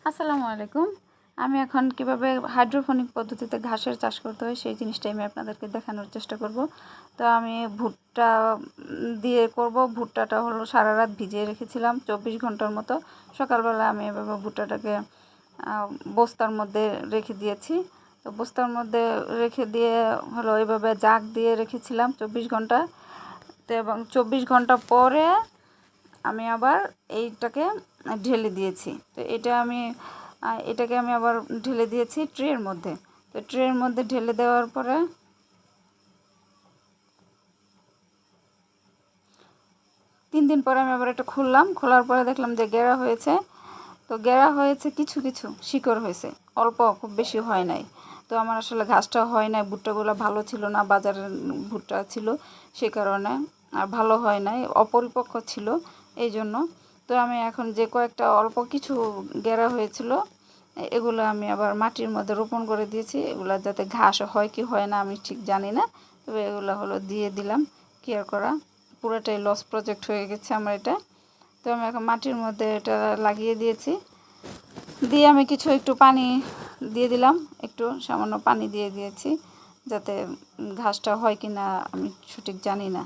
আসসালামু আলাইকুম। আমি এখন কিভাবে হাইড্রোপনিক পদ্ধতিতে ঘাসের চাষ করতে হয় সেই জিনিসটাই আমি আপনাদেরকে দেখানোর চেষ্টা করব। তো আমি ভুট্টা দিয়ে করব। ভুট্টাটা হলো সারা রাত ভিজিয়ে রেখেছিলাম 24 ঘন্টার মতো। সকালবেলা আমি এভাবে ভুট্টাটাকে বস্তার মধ্যে রেখে দিয়েছি। তো বস্তার মধ্যে রেখে দিয়ে হলো এইভাবে জাগ দিয়ে রেখেছিলাম 24 ঘন্টা। তো এবং 24 ঘন্টা পরে আমি আবার এইটাকে ঢেলে দিয়েছি। তো এটাকে আমি আবার ঢেলে দিয়েছি ট্রের মধ্যে। তো ট্রের মধ্যে ঢেলে দেওয়ার পরে 3 দিন পরে আমি আবার এটা খুললাম। খোলার পরে দেখলাম যে গেরা হয়েছে। তো গেরা হয়েছে, কিছু কিছু শিকড় হয়েছে, অল্প, খুব বেশি হয় নাই। তো আমার আসলে ঘাসটা হয় নাই, ভুট্টাগুলো ভালো ছিল না, বাজারের ভুট্টা ছিল সে কারণে আর ভালো হয় নাই, অপরিপক্ক ছিল এই জন্য। তো আমি এখন যে কয়েকটা অল্প কিছু গেরা হয়েছিল এগুলো আমি আবার মাটির মধ্যে রোপণ করে দিয়েছি। এগুলো যাতে ঘাস হয় কি হয় না আমি ঠিক জানি না, তবে এগুলো হলো দিয়ে দিলাম। কেয়ার করা পুরোটাই লস প্রজেক্ট হয়ে গেছে আমার এটা। তো আমি এখন মাটির মধ্যে এটা লাগিয়ে দিয়েছি। দিয়ে আমি একটু পানি দিয়ে দিলাম, একটু সামান্য পানি দিয়ে দিয়েছি, যাতে ঘাসটা হয় কি না আমি সঠিক জানি না।